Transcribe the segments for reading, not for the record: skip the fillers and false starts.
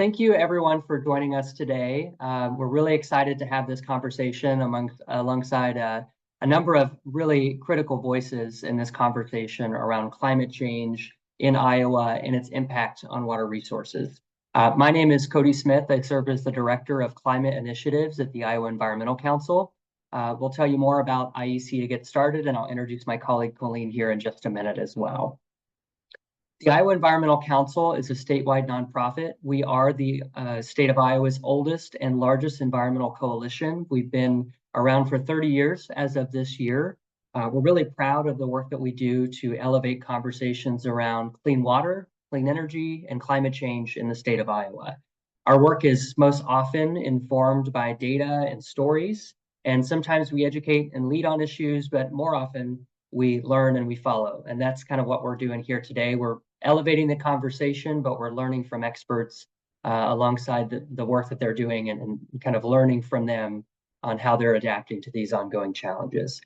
Thank you everyone for joining us today. We're really excited to have this conversation alongside a number of really critical voices in this conversation around climate change in Iowa and its impact on water resources. My name is Cody Smith. I serve as the Director of Climate Initiatives at the Iowa Environmental Council. We'll tell you more about IEC to get started, and I'll introduce my colleague Colleen here in just a minute as well. The Iowa Environmental Council is a statewide nonprofit. We are the state of Iowa's oldest and largest environmental coalition. We've been around for 30 years as of this year. We're really proud of the work that we do to elevate conversations around clean water, clean energy, and climate change in the state of Iowa. Our work is most often informed by data and stories, and sometimes we educate and lead on issues, but more often we learn and we follow. And that's kind of what we're doing here today. We're elevating the conversation, but we're learning from experts alongside the work that they're doing and kind of learning from them on how they're adapting to these ongoing challenges.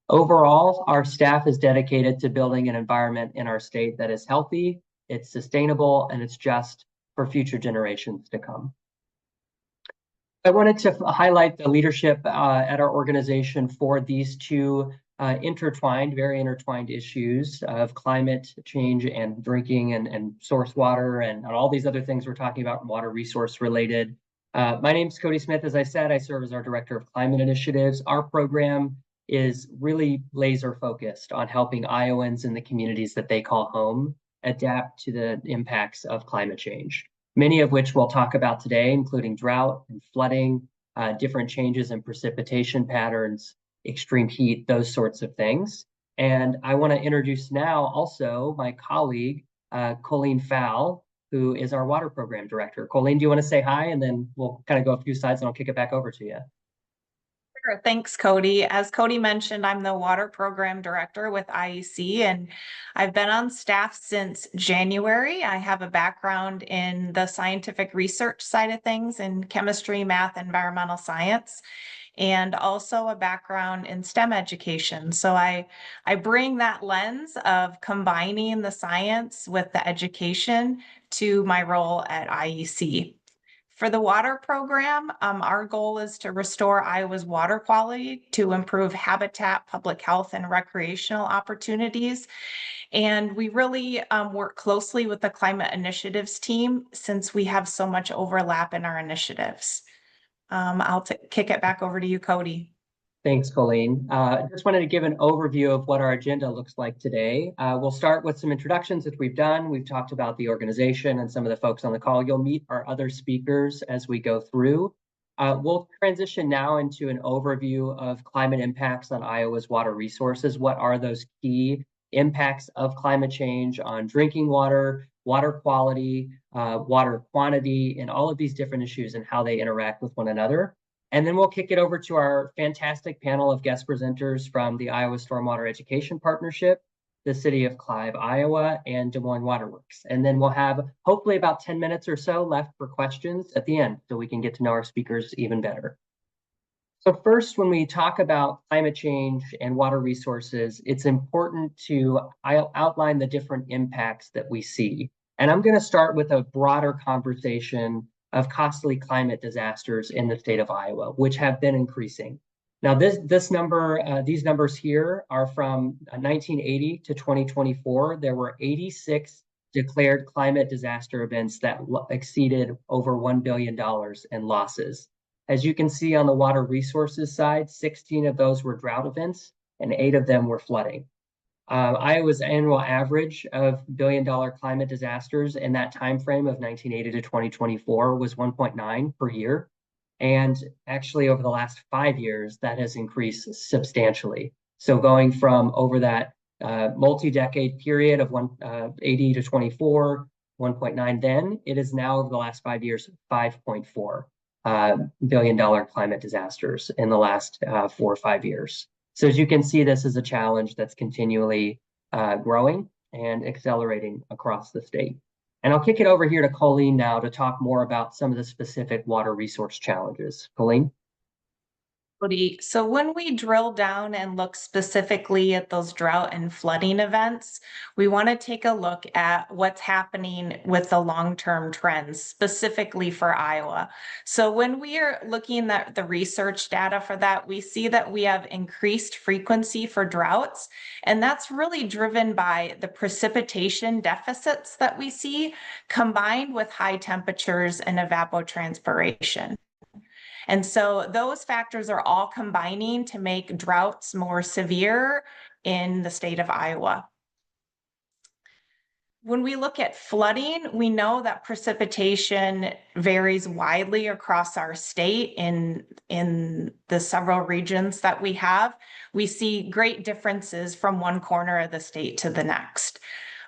Overall, our staff is dedicated to building an environment in our state that is healthy, it's sustainable, and it's just for future generations to come. I wanted to highlight the leadership at our organization for these two very intertwined issues of climate change and drinking and source water and all these other things we're talking about water resource related. My name is Cody Smith. As I said, I serve as our Director of Climate Initiatives. Our program is really laser focused on helping Iowans and the communities that they call home adapt to the impacts of climate change, many of which we'll talk about today, including drought and flooding, different changes in precipitation patterns, extreme heat, those sorts of things. And I want to introduce now also my colleague, Colleen Fowle, who is our water program director. Colleen, do you want to say hi? And then we'll kind of go a few slides and I'll kick it back over to you. Sure. Thanks, Cody. As Cody mentioned, I'm the water program director with IEC, and I've been on staff since January. I have a background in the scientific research side of things in chemistry, math, environmental science, and also a background in STEM education. So I bring that lens of combining the science with the education to my role at IEC. For the water program, our goal is to restore Iowa's water quality, to improve habitat, public health, and recreational opportunities. And we really work closely with the climate initiatives team since we have so much overlap in our initiatives. I'll kick it back over to you, Cody. Thanks, Colleen. Just wanted to give an overview of what our agenda looks like today. We'll start with some introductions that we've done. We've talked about the organization and some of the folks on the call. You'll meet our other speakers as we go through. We'll transition now into an overview of climate impacts on Iowa's water resources. What are those key impacts of climate change on drinking water, water quality, water quantity, and all of these different issues and how they interact with one another. And then we'll kick it over to our fantastic panel of guest presenters from the Iowa Stormwater Education Partnership, the city of Clive, Iowa, and Des Moines Water Works. And then we'll have hopefully about 10 minutes or so left for questions at the end so we can get to know our speakers even better. So first, when we talk about climate change and water resources, it's important to outline the different impacts that we see. And I'm going to start with a broader conversation of costly climate disasters in the state of Iowa, which have been increasing. Now, these numbers here are from 1980 to 2024. There were 86 declared climate disaster events that exceeded over $1 billion in losses. As you can see on the water resources side, 16 of those were drought events and 8 of them were flooding. Iowa's annual average of billion-dollar climate disasters in that time frame of 1980 to 2024 was 1.9 per year. And actually, over the last 5 years, that has increased substantially. So going from over that multi-decade period of 80 to 24, 1.9 then, it is now over the last 5 years, 5.4 billion-dollar climate disasters in the last 4 or 5 years. So as you can see, this is a challenge that's continually growing and accelerating across the state. And I'll kick it over here to Colleen now to talk more about some of the specific water resource challenges. Colleen? Cody. So when we drill down and look specifically at those drought and flooding events, we want to take a look at what's happening with the long-term trends, specifically for Iowa. So when we are looking at the research data for that, we see that we have increased frequency for droughts, and that's really driven by the precipitation deficits that we see combined with high temperatures and evapotranspiration. And so those factors are all combining to make droughts more severe in the state of Iowa. When we look at flooding, we know that precipitation varies widely across our state in the several regions that we have. We see great differences from one corner of the state to the next.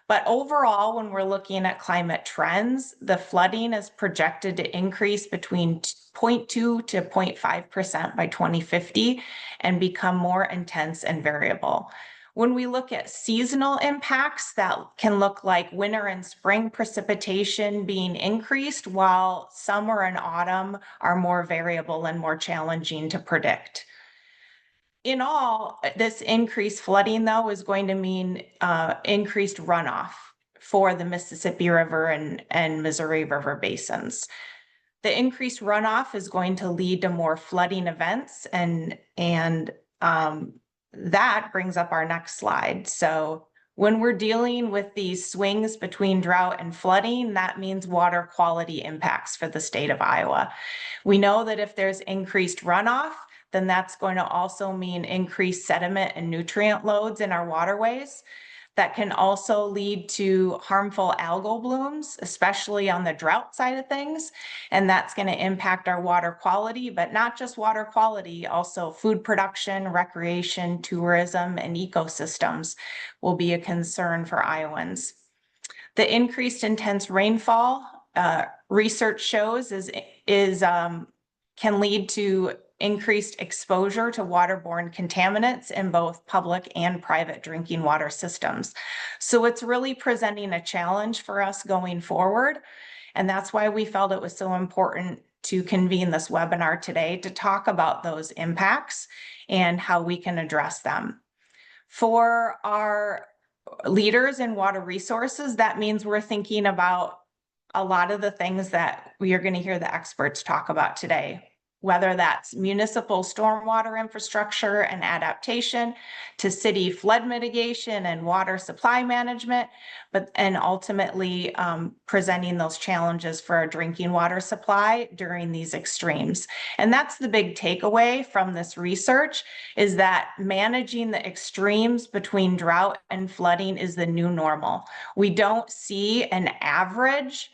But overall, when we're looking at climate trends, the flooding is projected to increase between 0.2 to 0.5% by 2050 and become more intense and variable. When we look at seasonal impacts, that can look like winter and spring precipitation being increased, while summer and autumn are more variable and more challenging to predict. In all, this increased flooding, though, is going to mean increased runoff for the Mississippi River and Missouri River basins. The increased runoff is going to lead to more flooding events, and that brings up our next slide. So when we're dealing with these swings between drought and flooding, that means water quality impacts for the state of Iowa. We know that if there's increased runoff, then that's going to also mean increased sediment and nutrient loads in our waterways. That can also lead to harmful algal blooms, especially on the drought side of things. And that's going to impact our water quality, but not just water quality, also food production, recreation, tourism, and ecosystems will be a concern for Iowans. The increased intense rainfall, research shows can lead to increased exposure to waterborne contaminants in both public and private drinking water systems. So it's really presenting a challenge for us going forward. And that's why we felt it was so important to convene this webinar today to talk about those impacts and how we can address them. For our leaders in water resources, that means we're thinking about a lot of the things that we are going to hear the experts talk about today, whether that's municipal stormwater infrastructure and adaptation to city flood mitigation and water supply management, and ultimately presenting those challenges for our drinking water supply during these extremes. And that's the big takeaway from this research, is that managing the extremes between drought and flooding is the new normal. We don't see an average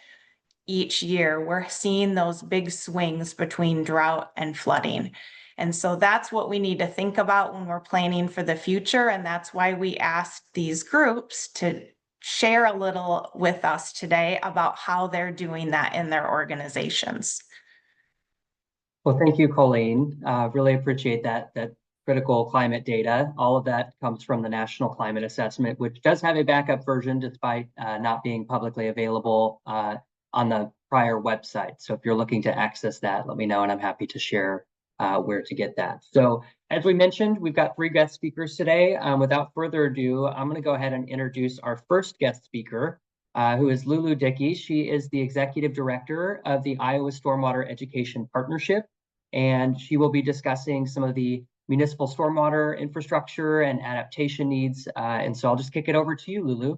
each year. We're seeing those big swings between drought and flooding. And so that's what we need to think about when we're planning for the future. And that's why we asked these groups to share a little with us today about how they're doing that in their organizations. Well, thank you, Colleen. Really appreciate that critical climate data. All of that comes from the National Climate Assessment, which does have a backup version despite not being publicly available on the prior website. So if you're looking to access that, let me know, and I'm happy to share where to get that. So as we mentioned, we've got 3 guest speakers today. Without further ado, I'm going to go ahead and introduce our first guest speaker, who is Lulu Dickey. She is the Executive Director of the Iowa Stormwater Education Partnership, and she will be discussing some of the municipal stormwater infrastructure and adaptation needs. And so I'll just kick it over to you, Lulu.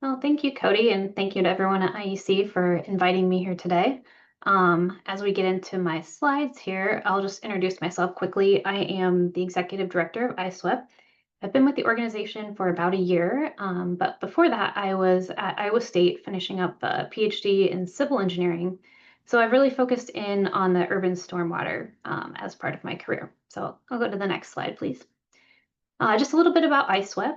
Well, thank you, Cody, and thank you to everyone at IEC for inviting me here today. As we get into my slides here, I'll just introduce myself quickly. I am the Executive Director of ISWEP. I've been with the organization for about a year, but before that, I was at Iowa State finishing up a PhD in civil engineering. So I've really focused in on the urban stormwater as part of my career. So I'll go to the next slide, please. Just a little bit about ISWEP.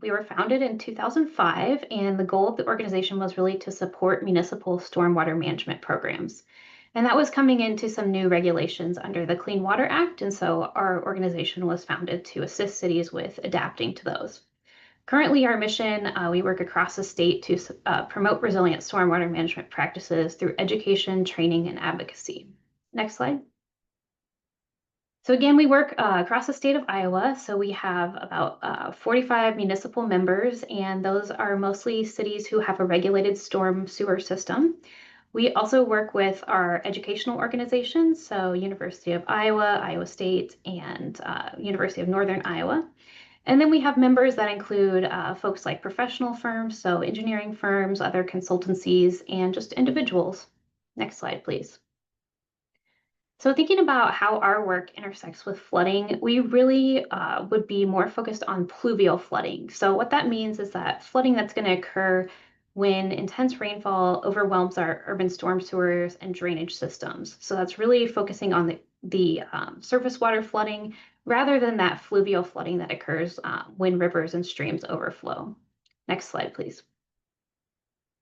We were founded in 2005, and the goal of the organization was really to support municipal stormwater management programs. And that was coming into some new regulations under the Clean Water Act, and so our organization was founded to assist cities with adapting to those. Currently, our mission, we work across the state to promote resilient stormwater management practices through education, training, and advocacy. Next slide. So again, we work across the state of Iowa. So we have about 45 municipal members, and those are mostly cities who have a regulated storm sewer system. We also work with our educational organizations, so University of Iowa, Iowa State, and University of Northern Iowa. And then we have members that include folks like professional firms, so engineering firms, other consultancies, and just individuals. Next slide, please. So thinking about how our work intersects with flooding, we really would be more focused on pluvial flooding. So what that means is that flooding that's going to occur when intense rainfall overwhelms our urban storm sewers and drainage systems. So that's really focusing on the surface water flooding rather than that fluvial flooding that occurs when rivers and streams overflow. Next slide, please.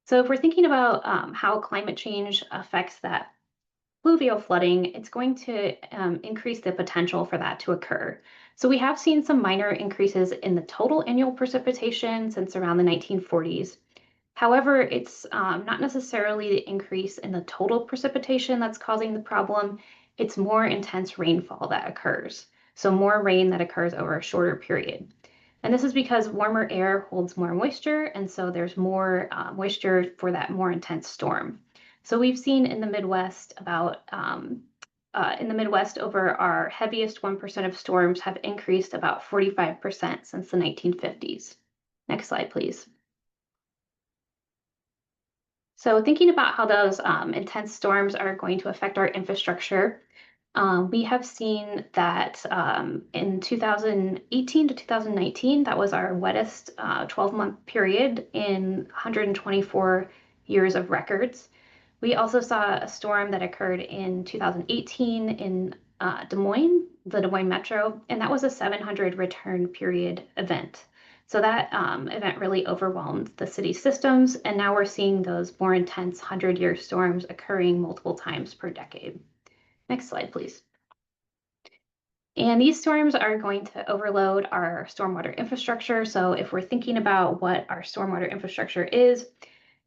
So if we're thinking about how climate change affects that fluvial flooding, it's going to increase the potential for that to occur. So we have seen some minor increases in the total annual precipitation since around the 1940s. However, it's not necessarily the increase in the total precipitation that's causing the problem. It's more intense rainfall that occurs. So more rain that occurs over a shorter period. And this is because warmer air holds more moisture, and so there's more moisture for that more intense storm. So we've seen in the Midwest over our heaviest 1% of storms have increased about 45% since the 1950s. Next slide, please. So thinking about how those intense storms are going to affect our infrastructure, we have seen that in 2018 to 2019, that was our wettest 12-month period in 124 years of records. We also saw a storm that occurred in 2018 in Des Moines, the Des Moines Metro, and that was a 700 return period event. So that event really overwhelmed the city systems, and now we're seeing those more intense 100-year storms occurring multiple times per decade. Next slide, please. And these storms are going to overload our stormwater infrastructure. So if we're thinking about what our stormwater infrastructure is,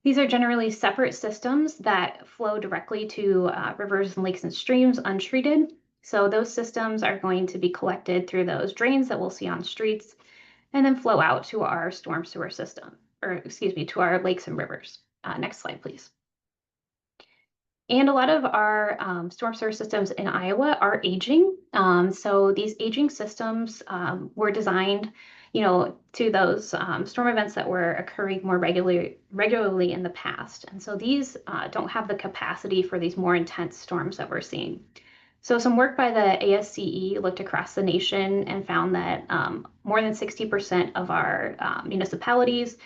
these are generally separate systems that flow directly to rivers and lakes and streams untreated. So those systems are going to be collected through those drains that we'll see on streets and then flow out to our storm sewer system, to our lakes and rivers. Next slide, please. And a lot of our storm sewer systems in Iowa are aging. So these aging systems were designed, to those storm events that were occurring more regularly in the past. And so these don't have the capacity for these more intense storms that we're seeing. So some work by the ASCE looked across the nation and found that more than 60% of our municipalities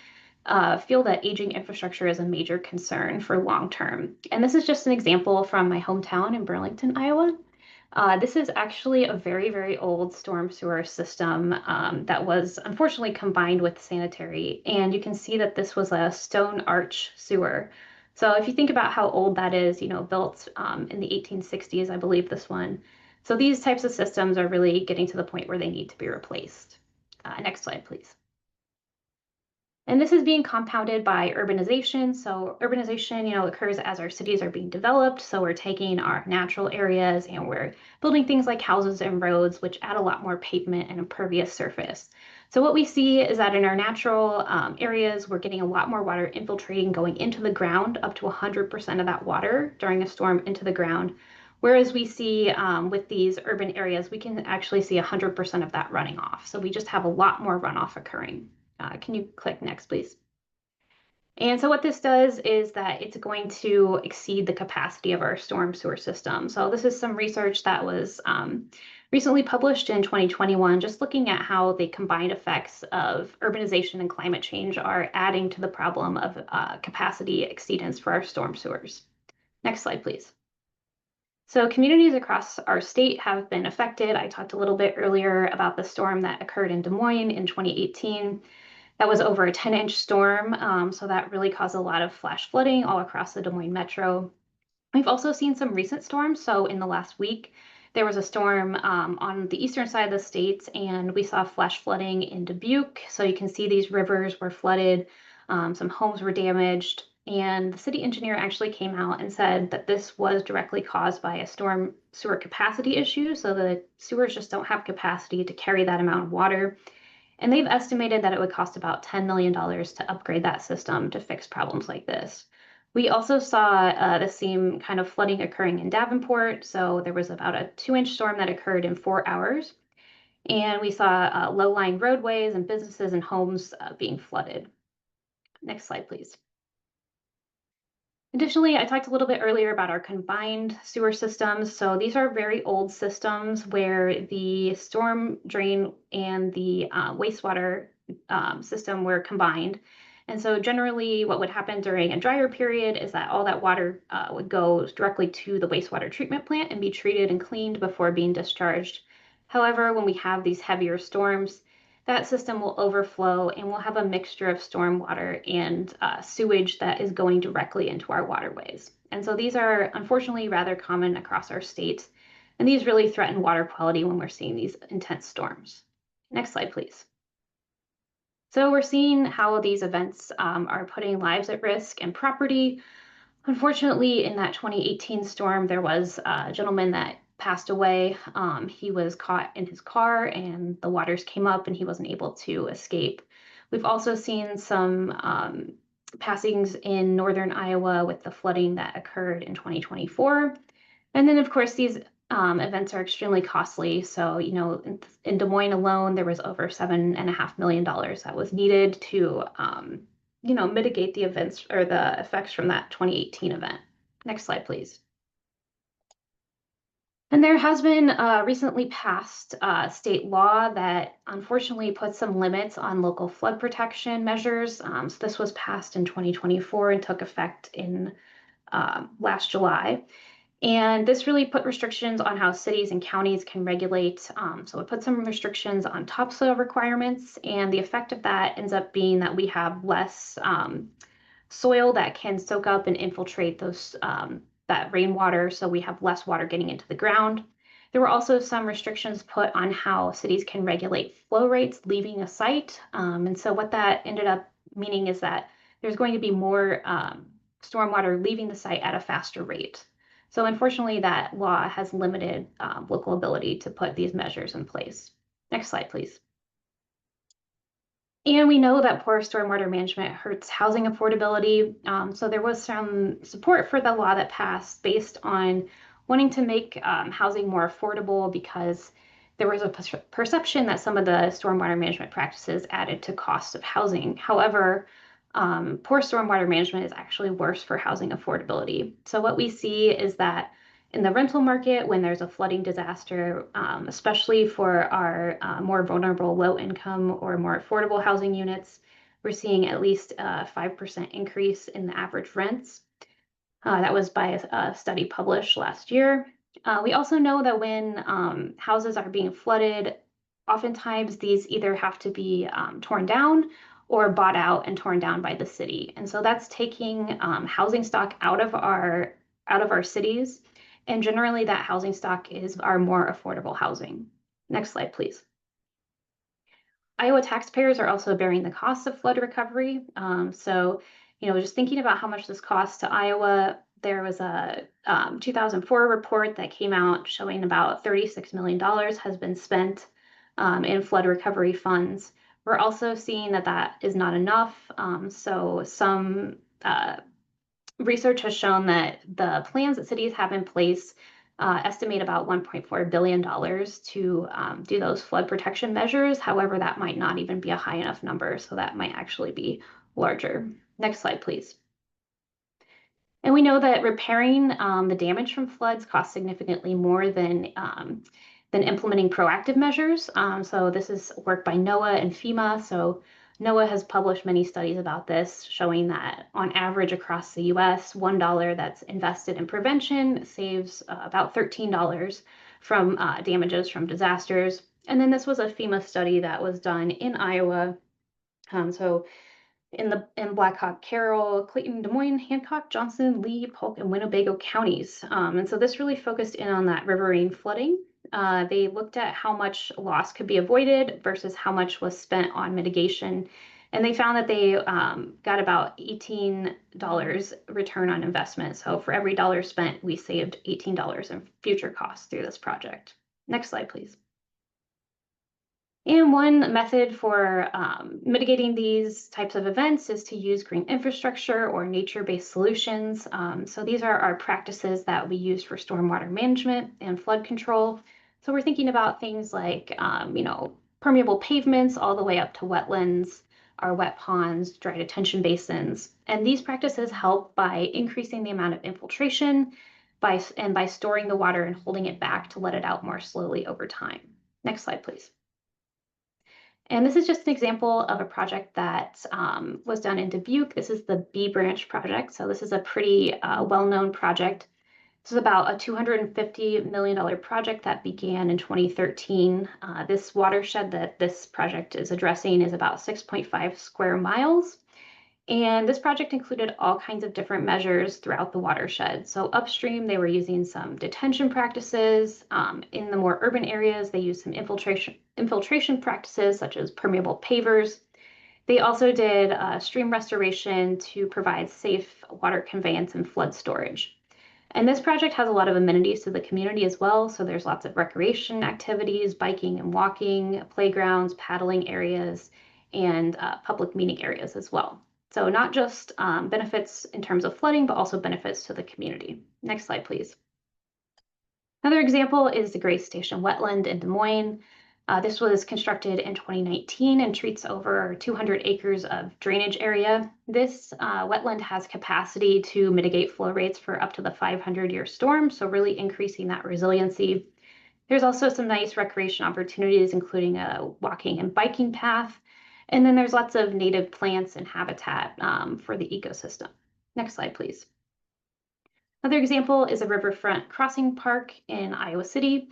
feel that aging infrastructure is a major concern for long term. And this is just an example from my hometown in Burlington, Iowa. This is actually a very, very old storm sewer system that was unfortunately combined with sanitary. And you can see that this was a stone arch sewer. So if you think about how old that is, built in the 1860s, I believe this one. So these types of systems are really getting to the point where they need to be replaced. Next slide, please. And this is being compounded by urbanization. So urbanization, occurs as our cities are being developed. So we're taking our natural areas and we're building things like houses and roads, which add a lot more pavement and impervious surface. So what we see is that in our natural areas, we're getting a lot more water infiltrating, going into the ground, up to 100% of that water during a storm into the ground. Whereas we see with these urban areas, we can actually see 100% of that running off. So we just have a lot more runoff occurring. Can you click next, please? And so what this does is that it's going to exceed the capacity of our storm sewer system. So this is some research that was recently published in 2021, just looking at how the combined effects of urbanization and climate change are adding to the problem of capacity exceedance for our storm sewers. Next slide, please. So communities across our state have been affected. I talked a little bit earlier about the storm that occurred in Des Moines in 2018. That was over a 10-inch storm, so that really caused a lot of flash flooding all across the Des Moines Metro. We've also seen some recent storms. So in the last week, there was a storm on the eastern side of the state, and we saw flash flooding in Dubuque. So you can see these rivers were flooded, some homes were damaged, And the city engineer actually came out and said that this was directly caused by a storm sewer capacity issue. So the sewers just don't have capacity to carry that amount of water. And they've estimated that it would cost about $10 million to upgrade that system to fix problems like this. We also saw the same kind of flooding occurring in Davenport. So there was about a 2-inch storm that occurred in 4 hours. And we saw low-lying roadways and businesses and homes being flooded. Next slide, please. Additionally, I talked a little bit earlier about our combined sewer systems. So these are very old systems where the storm drain and the wastewater system were combined. And so generally what would happen during a drier period is that all that water would go directly to the wastewater treatment plant and be treated and cleaned before being discharged. However, when we have these heavier storms, that system will overflow and we'll have a mixture of stormwater and sewage that is going directly into our waterways. And so these are unfortunately rather common across our state, and these really threaten water quality when we're seeing these intense storms. Next slide, please. So we're seeing how these events are putting lives at risk and property. Unfortunately, in that 2018 storm, there was a gentleman that passed away. He was caught in his car and the waters came up and he wasn't able to escape. We've also seen some passings in northern Iowa with the flooding that occurred in 2024. And then, of course, these events are extremely costly. So, you know, in Des Moines alone, there was over $7.5 million that was needed to you know, mitigate the events or the effects from that 2018 event. Next slide, please. And there has been recently passed state law that unfortunately puts some limits on local flood protection measures. So this was passed in 2024 and took effect in last July. And this really put restrictions on how cities and counties can regulate. So it put some restrictions on topsoil requirements, and the effect of that ends up being that we have less soil that can soak up and infiltrate those that rainwater, so we have less water getting into the ground. There were also some restrictions put on how cities can regulate flow rates leaving a site. And so what that ended up meaning is that there's going to be more stormwater leaving the site at a faster rate. So unfortunately, that law has limited local ability to put these measures in place. Next slide, please. And we know that poor stormwater management hurts housing affordability. So there was some support for the law that passed based on wanting to make housing more affordable because there was a perception that some of the stormwater management practices added to cost of housing. However, poor stormwater management is actually worse for housing affordability. So what we see is that in the rental market, when there's a flooding disaster, especially for our more vulnerable low income or more affordable housing units, we're seeing at least a 5% increase in the average rents. That was by a study published last year. We also know that when houses are being flooded, oftentimes these either have to be torn down or bought out and torn down by the city. And so that's taking housing stock out of our cities. And generally that housing stock is our more affordable housing. Next slide, please. Iowa taxpayers are also bearing the cost of flood recovery. So, you know, just thinking about how much this costs to Iowa, there was a 2004 report that came out showing about $36 million has been spent in flood recovery funds. We're also seeing that that is not enough. So some research has shown that the plans that cities have in place estimate about $1.4 billion to do those flood protection measures. However, that might not even be a high enough number, so that might actually be larger. Next slide, please. And we know that repairing the damage from floods costs significantly more than implementing proactive measures. So this is work by NOAA and FEMA. So NOAA has published many studies about this, showing that on average across the US, $1 that's invested in prevention saves about $13 from damages from disasters. And then this was a FEMA study that was done in Iowa. So in Blackhawk, Carroll, Clayton, Des Moines, Hancock, Johnson, Lee, Polk, and Winnebago counties. And so this really focused in on that riverine flooding. They looked at how much loss could be avoided versus how much was spent on mitigation. And they found that they got about $18 return on investment. So for every dollar spent, we saved $18 in future costs through this project. Next slide, please. And one method for mitigating these types of events is to use green infrastructure or nature-based solutions. So these are our practices that we use for stormwater management and flood control. So we're thinking about things like, permeable pavements all the way up to wetlands, our wet ponds, dry detention basins. And these practices help by increasing the amount of infiltration by storing the water and holding it back to let it out more slowly over time. Next slide, please. And this is just an example of a project that was done in Dubuque. This is the B Branch project. So this is a pretty well-known project. This is about a $250 million project that began in 2013. This watershed that this project is addressing is about 6.5 square miles. And this project included all kinds of different measures throughout the watershed. So upstream, they were using some detention practices. In the more urban areas, they used some infiltration practices such as permeable pavers. They also did stream restoration to provide safe water conveyance and flood storage. And this project has a lot of amenities to the community as well. So there's lots of recreation activities, biking and walking, playgrounds, paddling areas, and public meeting areas as well. So not just benefits in terms of flooding, but also benefits to the community. Next slide, please. Another example is the Grace Station wetland in Des Moines. This was constructed in 2019 and treats over 200 acres of drainage area. This wetland has capacity to mitigate flow rates for up to the 500-year storm, so really increasing that resiliency. There's also some nice recreation opportunities, including a walking and biking path. And then there's lots of native plants and habitat for the ecosystem. Next slide, please. Another example is a riverfront crossing park in Iowa City.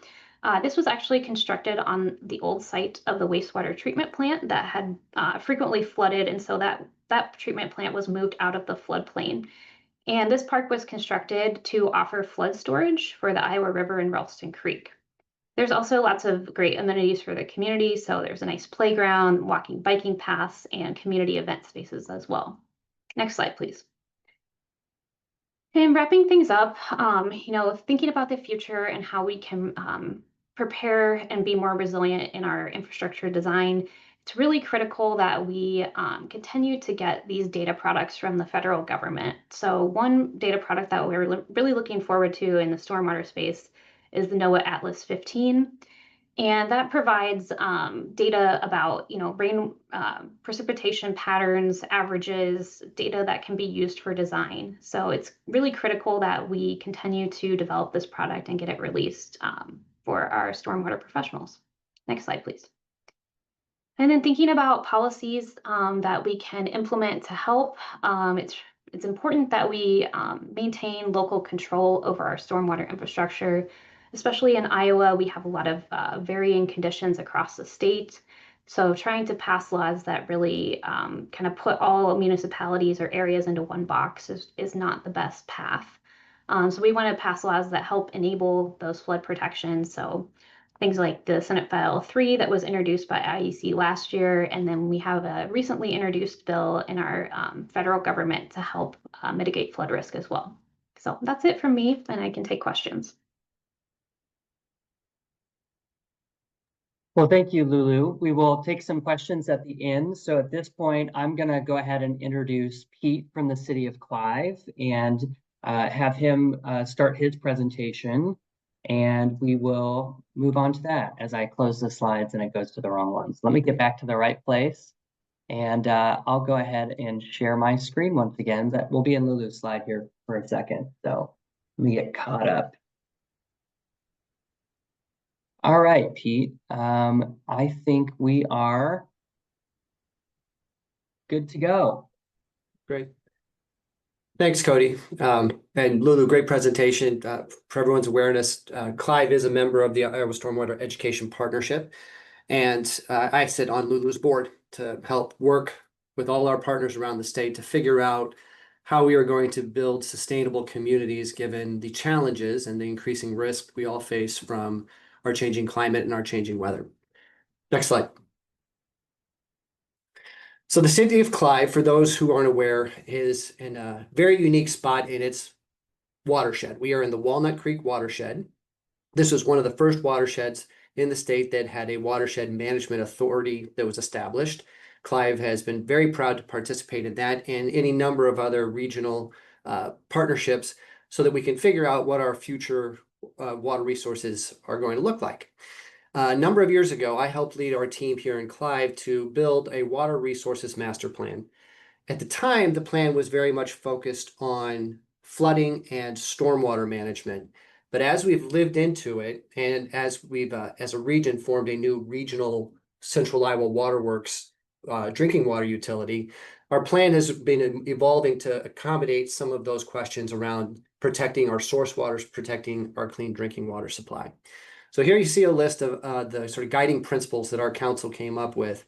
This was actually constructed on the old site of the wastewater treatment plant that had frequently flooded, and so that treatment plant was moved out of the floodplain. And this park was constructed to offer flood storage for the Iowa River and Ralston Creek. There's also lots of great amenities for the community. So there's a nice playground, walking, biking paths, and community event spaces as well. Next slide, please. And wrapping things up, thinking about the future and how we can prepare and be more resilient in our infrastructure design, it's really critical that we continue to get these data products from the federal government. So one data product that we're really looking forward to in the stormwater space is the NOAA Atlas 15. And that provides data about, rain precipitation patterns, averages, data that can be used for design. So it's really critical that we continue to develop this product and get it released for our stormwater professionals. Next slide, please. And then thinking about policies that we can implement to help, it's important that we maintain local control over our stormwater infrastructure. Especially in Iowa, we have a lot of varying conditions across the state. So trying to pass laws that really kind of put all municipalities or areas into one box is not the best path. So we want to pass laws that help enable those flood protections. So things like the Senate File 3 that was introduced by IEC last year. And then we have a recently introduced bill in our federal government to help mitigate flood risk as well. So that's it from me, and I can take questions. Well, thank you, Lulu. We will take some questions at the end. So at this point, I'm going to go ahead and introduce Pete from the city of Clive and have him start his presentation. And we will move on to that as I close the slides and it goes to the wrong ones. Let me get back to the right place. And I'll go ahead and share my screen once again. That will be in Lulu's slide here for a second. So let me get caught up. All right, Pete, I think we are good to go. Great. Thanks, Cody. And Lulu, great presentation. For everyone's awareness, Clive is a member of the Iowa Stormwater Education Partnership. And I sit on Lulu's board to help work with all our partners around the state to figure out how we are going to build sustainable communities given the challenges and the increasing risk we all face from our changing climate and our changing weather. Next slide. So the city of Clive, for those who aren't aware, is in a very unique spot in its watershed. We are in the Walnut Creek watershed. This was one of the first watersheds in the state that had a watershed management authority that was established. Clive has been very proud to participate in that and any number of other regional partnerships so that we can figure out what our future water resources are going to look like. A number of years ago, I helped lead our team here in Clive to build a water resources master plan. At the time, the plan was very much focused on flooding and stormwater management. But as we've lived into it, and as we've, as a region, formed a new regional Central Iowa Water Works drinking water utility, our plan has been evolving to accommodate some of those questions around protecting our source waters, protecting our clean drinking water supply. So here you see a list of the sort of guiding principles that our council came up with.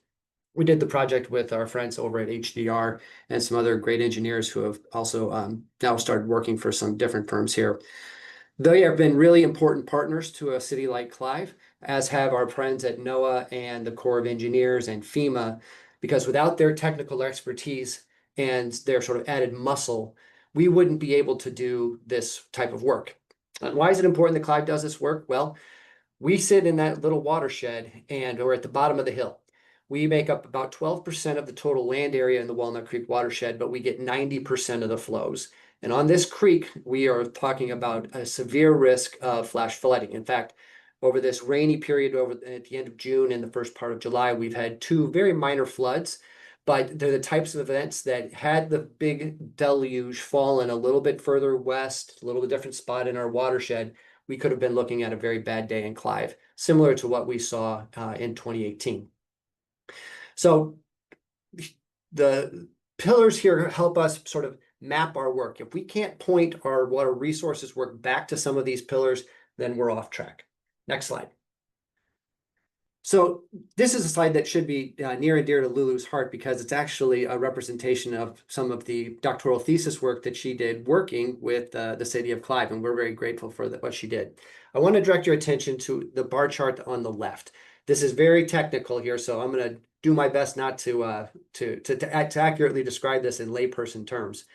We did the project with our friends over at HDR and some other great engineers who have also now started working for some different firms here. They have been really important partners to a city like Clive, as have our friends at NOAA and the Corps of Engineers and FEMA, because without their technical expertise and their sort of added muscle, we wouldn't be able to do this type of work. And why is it important that Clive does this work? Well, we sit in that little watershed and we're at the bottom of the hill. We make up about 12% of the total land area in the Walnut Creek watershed, but we get 90% of the flows. And on this creek, we are talking about a severe risk of flash flooding. In fact, over this rainy period at the end of June and the first part of July, we've had 2 very minor floods, but they're the types of events that had the big deluge fallen a little bit further west, a little bit different spot in our watershed, we could have been looking at a very bad day in Clive, similar to what we saw in 2018. So the pillars here help us sort of map our work. If we can't point our water resources work back to some of these pillars, then we're off track. Next slide. So this is a slide that should be near and dear to Lulu's heart because it's actually a representation of some of the doctoral thesis work that she did working with the city of Clive, and we're very grateful for what she did. I want to direct your attention to the bar chart on the left. This is very technical here, so I'm going to do my best not to accurately describe this in layperson terms.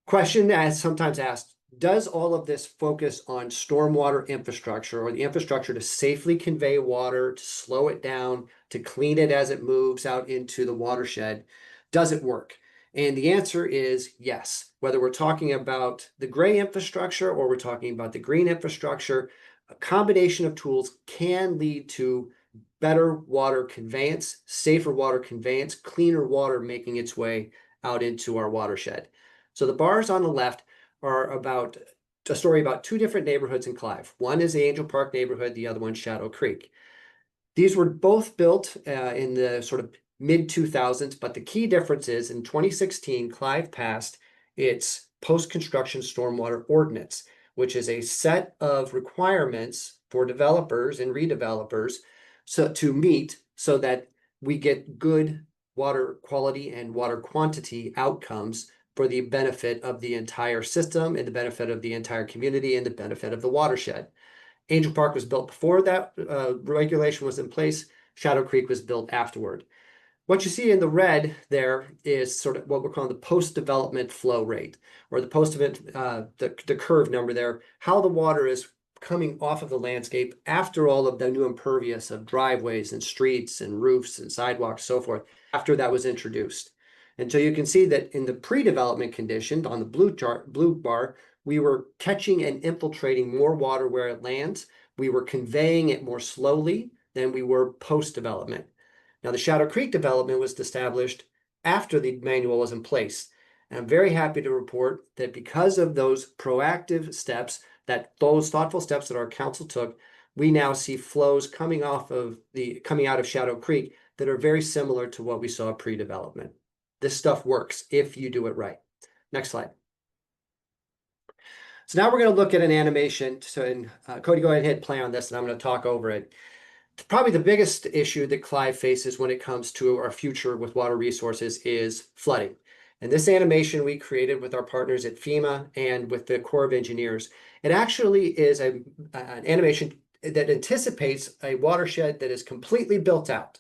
Question as sometimes asked, does all of this focus on stormwater infrastructure or the infrastructure to safely convey water, to slow it down, to clean it as it moves out into the watershed? Does it work? And the answer is yes. Whether we're talking about the gray infrastructure or we're talking about the green infrastructure, a combination of tools can lead to better water conveyance, safer water conveyance, cleaner water making its way out into our watershed. So the bars on the left are about a story about 2 different neighborhoods in Clive. One is the Angel Park neighborhood, the other one Shadow Creek. These were both built in the sort of mid-2000s, but the key difference is in 2016, Clive passed its post-construction stormwater ordinance, which is a set of requirements for developers and redevelopers to meet so that we get good water quality and water quantity outcomes for the benefit of the entire system and the benefit of the entire community and the benefit of the watershed. Angel Park was built before that regulation was in place. Shadow Creek was built afterward. What you see in the red there is sort of what we're calling the post-development flow rate, or the the curve number there, how the water is coming off of the landscape after all of the new impervious of driveways and streets and roofs and sidewalks, so forth, after that was introduced. And so you can see that in the pre-development condition on the blue bar, we were catching and infiltrating more water where it lands. We were conveying it more slowly than we were post-development. Now, the Shadow Creek development was established after the manual was in place. And I'm very happy to report that because of those proactive steps, those thoughtful steps that our council took, we now see flows coming out of Shadow Creek that are very similar to what we saw pre-development. This stuff works if you do it right. Next slide. So now we're going to look at an animation. So Cody, go ahead and hit play on this, and I'm going to talk over it. Probably the biggest issue that Clive faces when it comes to our future with water resources is flooding. And this animation we created with our partners at FEMA and with the Corps of Engineers, it actually is an animation that anticipates a watershed that is completely built out.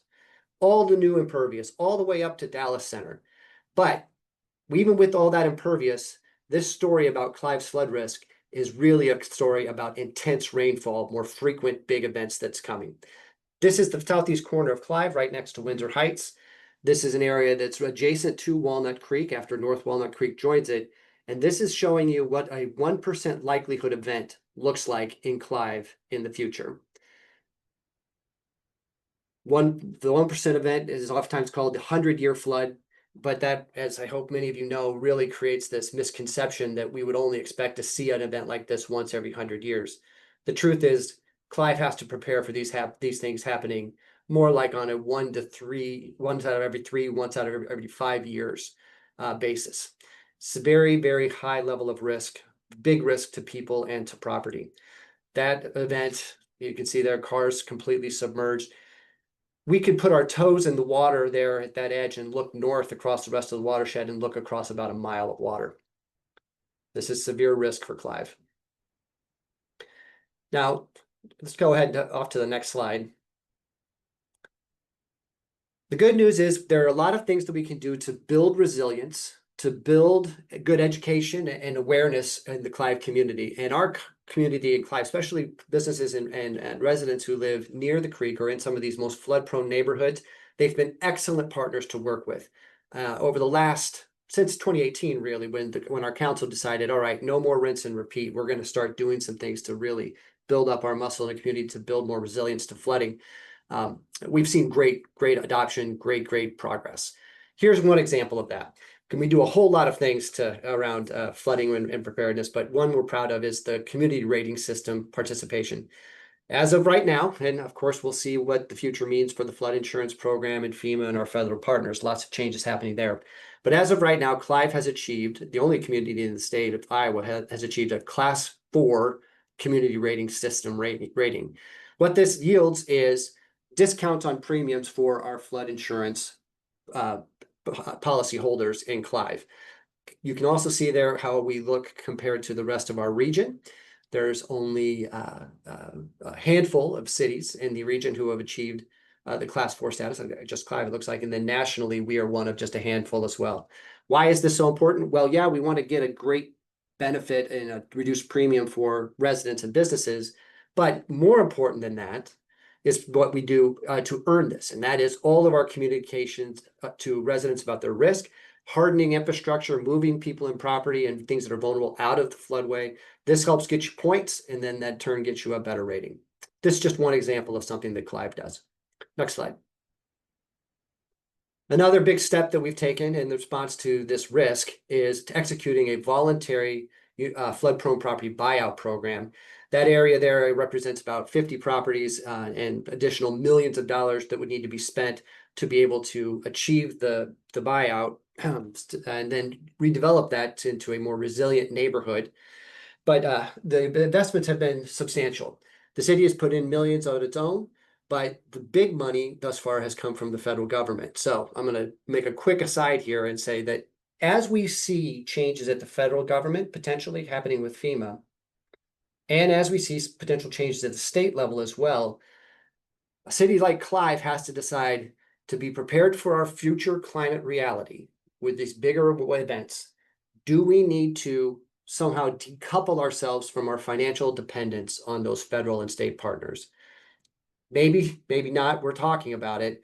all the new impervious, all the way up to Dallas Center. But even with all that impervious, this story about Clive's flood risk is really a story about intense rainfall, more frequent big events that's coming. This is the southeast corner of Clive, right next to Windsor Heights. This is an area that's adjacent to Walnut Creek after North Walnut Creek joins it. And this is showing you what a 1% likelihood event looks like in Clive in the future. The 1% event is oftentimes called the 100-year flood, but that, as I hope many of you know, really creates this misconception that we would only expect to see an event like this once every 100 years. The truth is, Clive has to prepare for these things happening more like on a 1 to 3, once out of every 3, once out of every 5 years basis. It's a very, very high level of risk, big risk to people and to property. That event, you can see their cars completely submerged. We could put our toes in the water there at that edge and look north across the rest of the watershed and look across about a mile of water. This is severe risk for Clive. Now, let's go ahead off to the next slide. The good news is there are a lot of things that we can do to build resilience, to build good education and awareness in the Clive community. And our community in Clive, especially businesses and residents who live near the creek or in some of these most flood-prone neighborhoods, they've been excellent partners to work with. Over the last, since 2018, really, when our council decided, all right, no more rinse and repeat, we're going to start doing some things to really build up our muscle in the community to build more resilience to flooding. We've seen great adoption, great progress. Here's one example of that. We do a whole lot of things around flooding and preparedness, but one we're proud of is the community rating system participation. As of right now, and of course, we'll see what the future means for the flood insurance program and FEMA and our federal partners. Lots of changes happening there. But as of right now, Clive has achieved, the only community in the state of Iowa has achieved a Class 4 community rating system rating. What this yields is discounts on premiums for our flood insurance policy holders in Clive. You can also see there how we look compared to the rest of our region. There's only a handful of cities in the region who have achieved the Class 4 status, just Clive it looks like, and then nationally we are one of just a handful as well. Why is this so important? Well, yeah, we want to get a great benefit and a reduced premium for residents and businesses, but more important than that is what we do to earn this. And that is all of our communications to residents about their risk, hardening infrastructure, moving people and property and things that are vulnerable out of the floodway. This helps get you points, and then that turn gets you a better rating. This is just one example of something that Clive does. Next slide. Another big step that we've taken in response to this risk is executing a voluntary flood-prone property buyout program. That area there represents about 50 properties and additional millions of dollars that would need to be spent to be able to achieve the buyout and then redevelop that into a more resilient neighborhood. But the investments have been substantial. The city has put in millions on its own, but the big money thus far has come from the federal government. So I'm going to make a quick aside here and say that as we see changes at the federal government potentially happening with FEMA, and as we see potential changes at the state level as well, a city like Clive has to decide to be prepared for our future climate reality with these bigger events. Do we need to somehow decouple ourselves from our financial dependence on those federal and state partners? Maybe, maybe not. We're talking about it.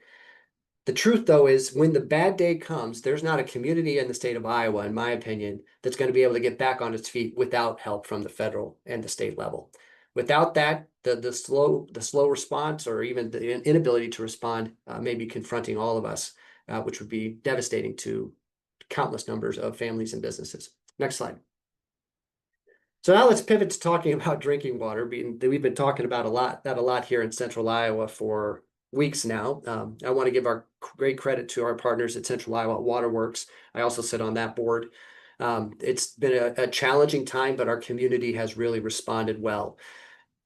The truth, though, is when the bad day comes, there's not a community in the state of Iowa, in my opinion, that's going to be able to get back on its feet without help from the federal and the state level. Without that, the slow response or even the inability to respond may be confronting all of us, which would be devastating to countless numbers of families and businesses. Next slide. So now let's pivot to talking about drinking water. We've been talking about that a lot here in Central Iowa for weeks now. I want to give our great credit to our partners at Central Iowa Water Works. I also sit on that board. It's been a challenging time, but our community has really responded well.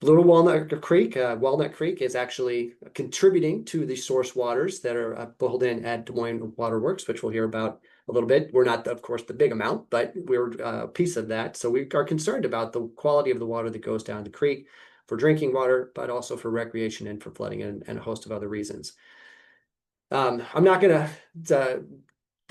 Little Walnut Creek is actually contributing to the source waters that are pulled in at Des Moines Water Works, which we'll hear about a little bit. We're not, of course, the big amount, but we're a piece of that. So we are concerned about the quality of the water that goes down the creek for drinking water, but also for recreation and for flooding and a host of other reasons. I'm not gonna, I'm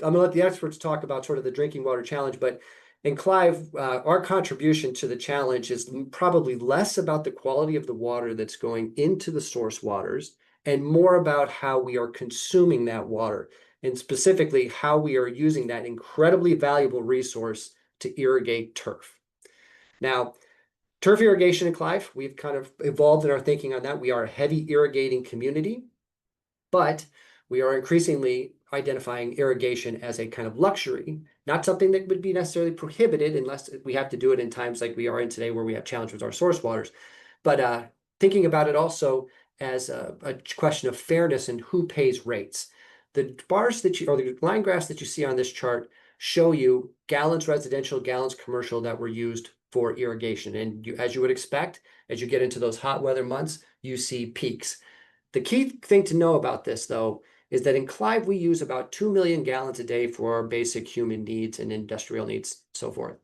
gonna let the experts talk about sort of the drinking water challenge, but in Clive, our contribution to the challenge is probably less about the quality of the water that's going into the source waters and more about how we are consuming that water, and specifically how we are using that incredibly valuable resource to irrigate turf. Now, turf irrigation in Clive, we've kind of evolved in our thinking on that. We are a heavy irrigating community, but we are increasingly identifying irrigation as a kind of luxury, not something that would be necessarily prohibited unless we have to do it in times like we are in today where we have challenges with our source waters. But thinking about it also as a question of fairness and who pays rates. The bars that you, or the line graphs that you see on this chart show you gallons residential, gallons commercial that were used for irrigation. And as you would expect, as you get into those hot weather months, you see peaks. The key thing to know about this, though, is that in Clive, we use about 2 million gallons a day for our basic human needs and industrial needs, so forth.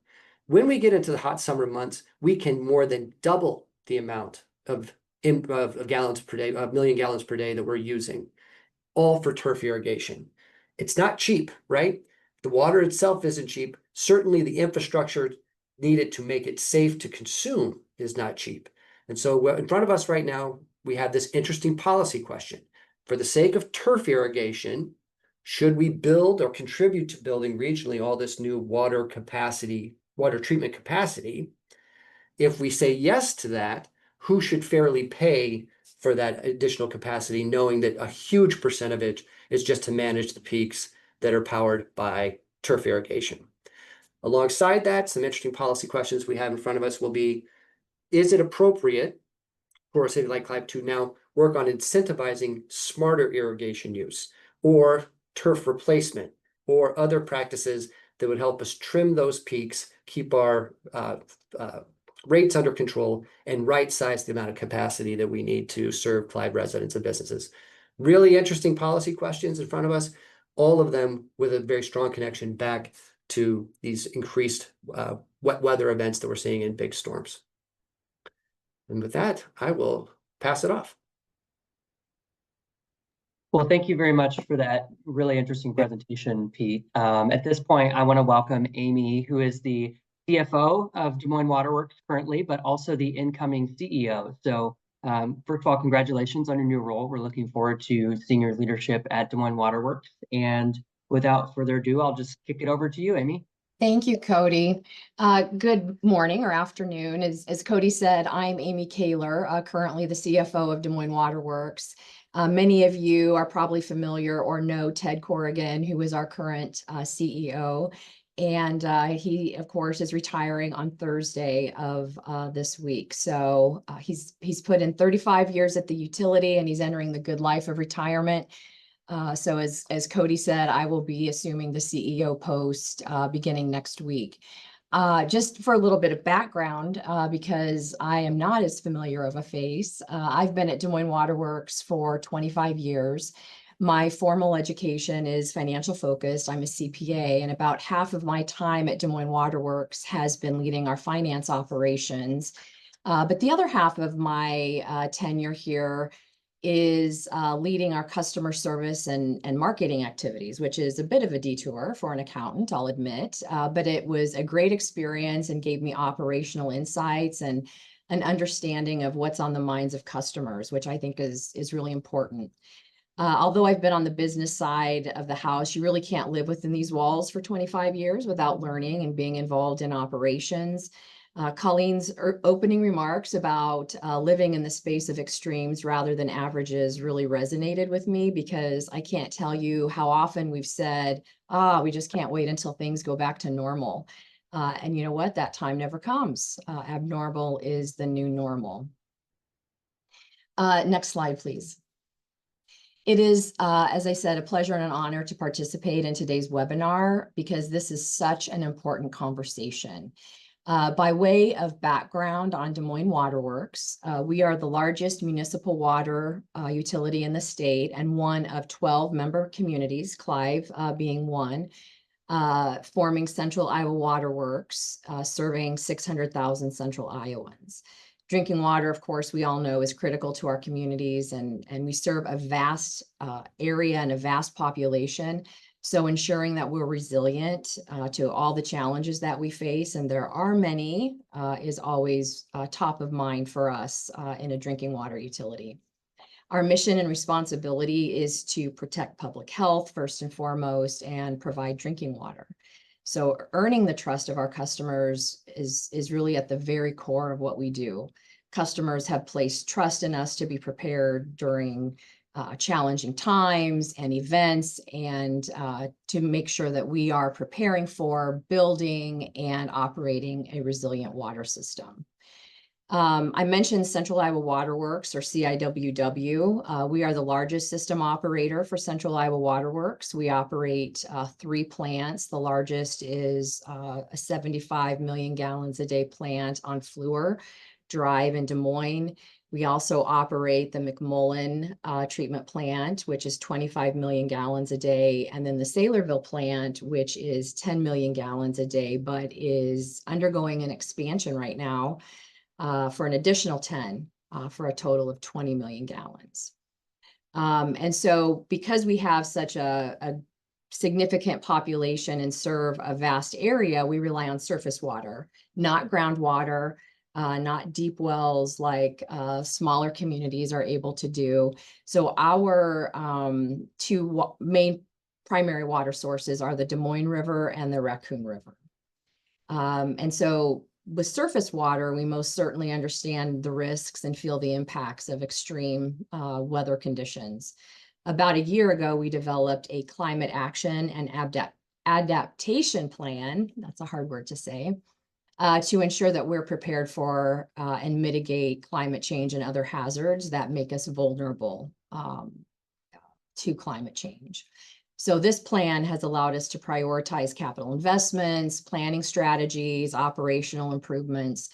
When we get into the hot summer months, we can more than double the amount of gallons per day, a million gallons per day that we're using, all for turf irrigation. It's not cheap, right? The water itself isn't cheap. Certainly the infrastructure needed to make it safe to consume is not cheap. And so in front of us right now, we have this interesting policy question. For the sake of turf irrigation, should we build or contribute to building regionally all this new water capacity, water treatment capacity? If we say yes to that, who should fairly pay for that additional capacity, knowing that a huge percent of it is just to manage the peaks that are powered by turf irrigation? Alongside that, some interesting policy questions we have in front of us will be, is it appropriate for a city like Clive to now work on incentivizing smarter irrigation use or turf replacement or other practices that would help us trim those peaks, keep our rates under control, and right-size the amount of capacity that we need to serve Clive residents and businesses? Really interesting policy questions in front of us, all of them with a very strong connection back to these increased wet weather events that we're seeing in big storms. And with that, I will pass it off. Well, thank you very much for that really interesting presentation, Pete. At this point, I want to welcome Amy, who is the CFO of Des Moines Water Works currently, but also the incoming CEO. So first of all, congratulations on your new role. We're looking forward to seeing your leadership at Des Moines Water Works. And without further ado, I'll just kick it over to you, Amy. Thank you, Cody. Good morning or afternoon. As Cody said, I'm Amy Kaler, currently the CFO of Des Moines Water Works. Many of you are probably familiar or know Ted Corrigan, who is our current CEO. And he, of course, is retiring on Thursday of this week. So he's put in 35 years at the utility, and he's entering the good life of retirement. So as Cody said, I will be assuming the CEO post beginning next week. Just for a little bit of background, because I am not as familiar of a face, I've been at Des Moines Water Works for 25 years. My formal education is financial focused. I'm a CPA, and about half of my time at Des Moines Water Works has been leading our finance operations. But the other half of my tenure here is leading our customer service and marketing activities, which is a bit of a detour for an accountant, I'll admit, but it was a great experience and gave me operational insights and an understanding of what's on the minds of customers, which I think is really important. Although I've been on the business side of the house, you really can't live within these walls for 25 years without learning and being involved in operations. Colleen's opening remarks about living in the space of extremes rather than averages really resonated with me, because I can't tell you how often we've said, we just can't wait until things go back to normal. And you know what? That time never comes. Abnormal is the new normal. Next slide, please. It is, as I said, a pleasure and an honor to participate in today's webinar, because this is such an important conversation. By way of background on Des Moines Water Works, we are the largest municipal water utility in the state and one of 12 member communities, Clive being one, forming Central Iowa Water Works, serving 600,000 Central Iowans. Drinking water, of course, we all know is critical to our communities, and we serve a vast area and a vast population. So ensuring that we're resilient to all the challenges that we face, and there are many, is always top of mind for us in a drinking water utility. Our mission and responsibility is to protect public health first and foremost and provide drinking water. So earning the trust of our customers is really at the very core of what we do. Customers have placed trust in us to be prepared during challenging times and events, and to make sure that we are preparing for building and operating a resilient water system. I mentioned Central Iowa Water Works, or CIWW. We are the largest system operator for Central Iowa Water Works. We operate 3 plants. The largest is a 75 million gallons a day plant on Fleur Drive in Des Moines. We also operate the McMullen treatment plant, which is 25 million gallons a day, and then the Saylorville plant, which is 10 million gallons a day, but is undergoing an expansion right now for an additional 10 for a total of 20 million gallons. And so because we have such a significant population and serve a vast area, we rely on surface water, not groundwater, not deep wells like smaller communities are able to do. So our 2 main primary water sources are the Des Moines River and the Raccoon River. And so with surface water, we most certainly understand the risks and feel the impacts of extreme weather conditions. About a year ago, we developed a climate action and adaptation plan, that's a hard word to say, to ensure that we're prepared for and mitigate climate change and other hazards that make us vulnerable to climate change. So this plan has allowed us to prioritize capital investments, planning strategies, operational improvements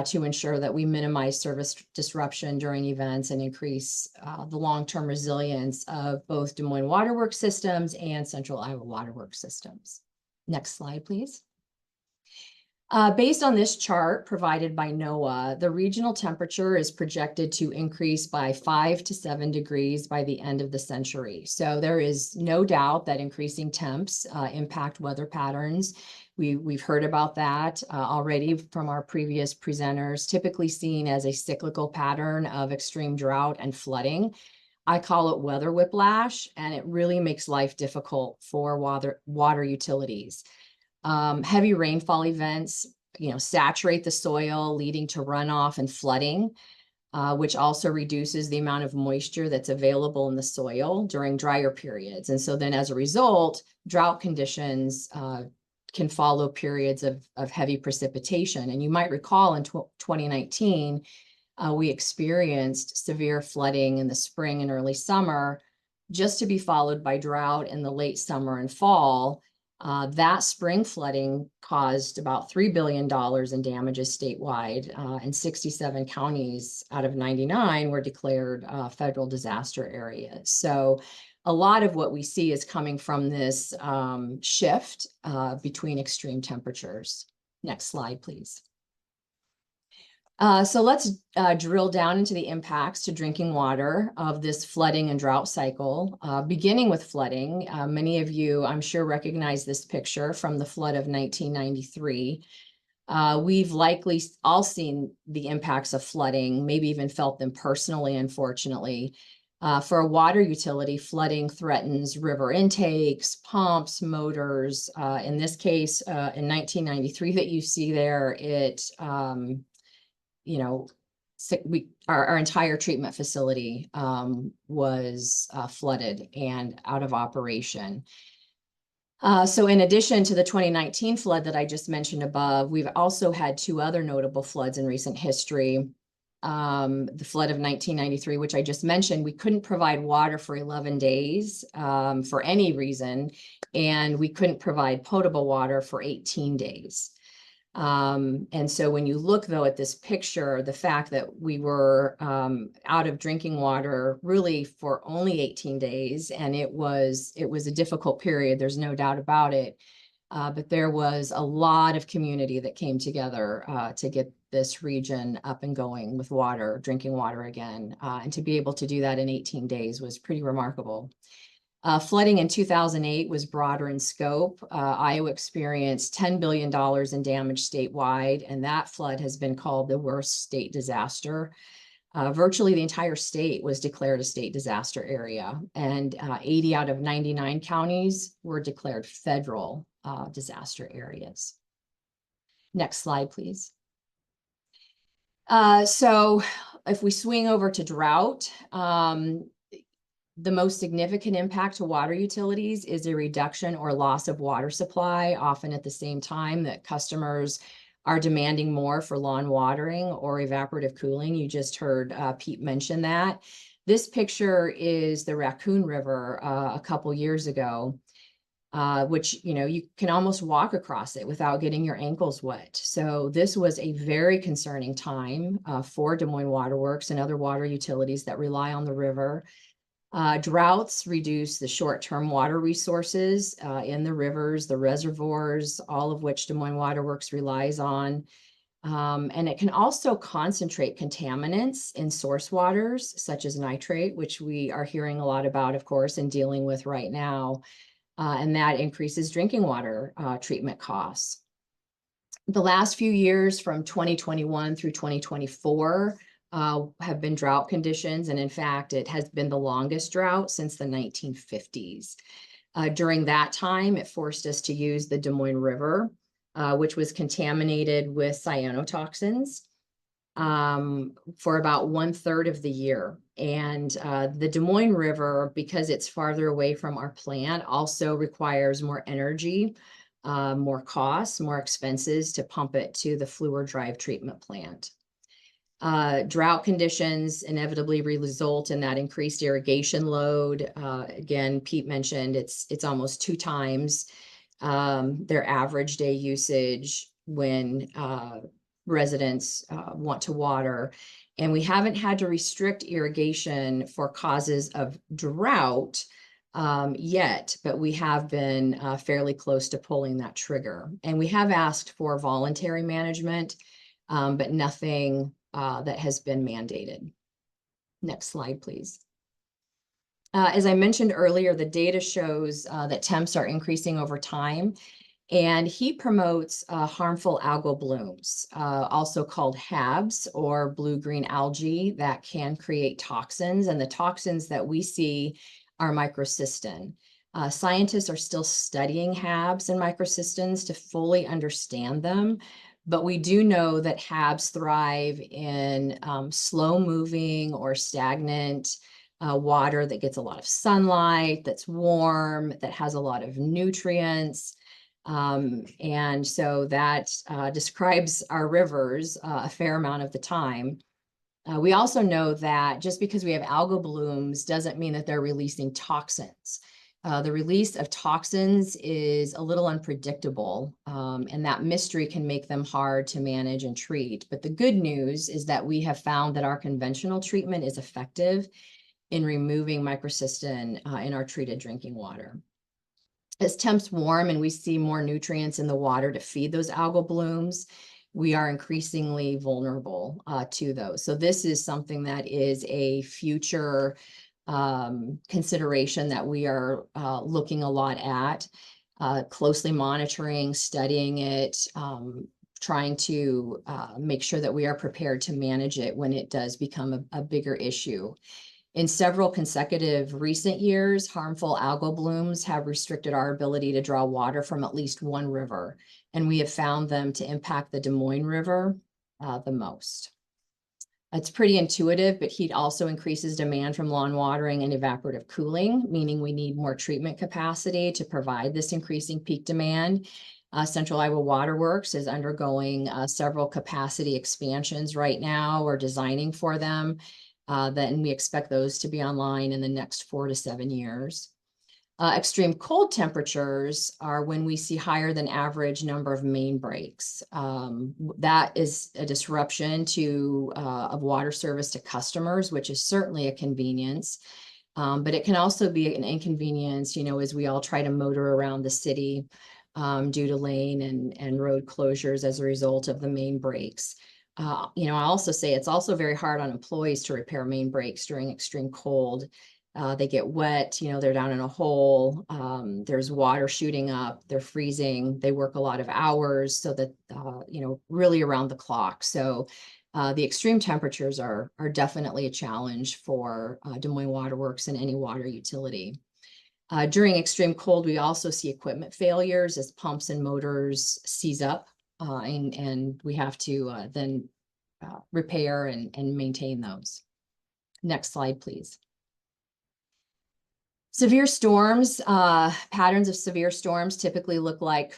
to ensure that we minimize service disruption during events and increase the long-term resilience of both Des Moines Water Works systems and Central Iowa Water Works systems. Next slide, please. Based on this chart provided by NOAA, the regional temperature is projected to increase by 5 to 7 degrees by the end of the century. So there is no doubt that increasing temps impact weather patterns. We've heard about that already from our previous presenters, typically seen as a cyclical pattern of extreme drought and flooding. I call it weather whiplash, and it really makes life difficult for water utilities. Heavy rainfall events, saturate the soil, leading to runoff and flooding, which also reduces the amount of moisture that's available in the soil during drier periods. And so then as a result, drought conditions can follow periods of heavy precipitation. And you might recall in 2019, we experienced severe flooding in the spring and early summer, just to be followed by drought in the late summer and fall. That spring flooding caused about $3 billion in damages statewide, and 67 counties out of 99 were declared federal disaster areas. So a lot of what we see is coming from this shift between extreme temperatures. Next slide, please. So let's drill down into the impacts to drinking water of this flooding and drought cycle. Beginning with flooding, many of you, I'm sure, recognize this picture from the flood of 1993. We've likely all seen the impacts of flooding, maybe even felt them personally, unfortunately. For a water utility, flooding threatens river intakes, pumps, motors. In this case, in 1993 that you see there, our entire treatment facility was flooded and out of operation. So in addition to the 2019 flood that I just mentioned above, we've also had 2 other notable floods in recent history. The flood of 1993, which I just mentioned, we couldn't provide water for 11 days for any reason, and we couldn't provide potable water for 18 days. And so when you look, though, at this picture, the fact that we were out of drinking water really for only 18 days, and it was a difficult period, there's no doubt about it. But there was a lot of community that came together to this region up and going with water, drinking water again. And to be able to do that in 18 days was pretty remarkable. Flooding in 2008 was broader in scope. Iowa experienced $10 billion in damage statewide, and that flood has been called the worst state disaster. Virtually the entire state was declared a state disaster area, and 80 out of 99 counties were declared federal disaster areas. Next slide, please. So if we swing over to drought, the most significant impact to water utilities is a reduction or loss of water supply, often at the same time that customers are demanding more for lawn watering or evaporative cooling. You just heard Pete mention that. This picture is the Raccoon River a couple years ago, which, you know, you can almost walk across it without getting your ankles wet. So this was a very concerning time for Des Moines Water Works and other water utilities that rely on the river. Droughts reduce the short-term water resources in the rivers, the reservoirs, all of which Des Moines Water Works relies on. And it can also concentrate contaminants in source waters, such as nitrate, which we are hearing a lot about, of course, and dealing with right now. And that increases drinking water treatment costs. The last few years from 2021 through 2024, have been drought conditions. And in fact, it has been the longest drought since the 1950s. During that time, it forced us to use the Des Moines River, which was contaminated with cyanotoxins for about 1/3 of the year. And the Des Moines River, because it's farther away from our plant, also requires more energy, more costs, more expenses to pump it to the Fluor Drive treatment plant. Drought conditions inevitably result in that increased irrigation load. Again, Pete mentioned it's almost 2 times their average day usage when residents want to water. And we haven't had to restrict irrigation for causes of drought yet, but we have been fairly close to pulling that trigger. And we have asked for voluntary management, but nothing that has been mandated. Next slide, please. As I mentioned earlier, the data shows that temps are increasing over time, and he promotes harmful algal blooms, also called HABs or blue-green algae, that can create toxins, and the toxins that we see are microcystin. Scientists are still studying HABs and microcystins to fully understand them. But we do know that HABs thrive in slow-moving or stagnant water that gets a lot of sunlight, that's warm, that has a lot of nutrients. And so that describes our rivers a fair amount of the time. We also know that just because we have algal blooms doesn't mean that they're releasing toxins. The release of toxins is a little unpredictable, and that mystery can make them hard to manage and treat. But the good news is that we have found that our conventional treatment is effective in removing microcystin in our treated drinking water. As temps warm and we see more nutrients in the water to feed those algal blooms, we are increasingly vulnerable to those. So this is something that is a future consideration that we are looking a lot at, closely monitoring, studying it, trying to make sure that we are prepared to manage it when it does become a bigger issue. In several consecutive recent years, harmful algal blooms have restricted our ability to draw water from at least one river, and we have found them to impact the Des Moines River the most. It's pretty intuitive, but heat also increases demand from lawn watering and evaporative cooling, meaning we need more treatment capacity to provide this increasing peak demand. Central Iowa Water Works is undergoing several capacity expansions right now. We're designing for them. Then we expect those to be online in the next 4 to 7 years. Extreme cold temperatures are when we see higher than average number of main breaks. That is a disruption of water service to customers, which is certainly a convenience. But it can also be an inconvenience, you know, as we all try to motor around the city due to lane and road closures as a result of the main breaks. I also say it's also very hard on employees to repair main breaks during extreme cold. They get wet, they're down in a hole. There's water shooting up, they're freezing, they work a lot of hours so that, really around the clock. So the extreme temperatures are definitely a challenge for Des Moines Water Works and any water utility. During extreme cold, we also see equipment failures as pumps and motors seize up, and we have to then repair and maintain those. Next slide, please. Severe storms, patterns of severe storms typically look like,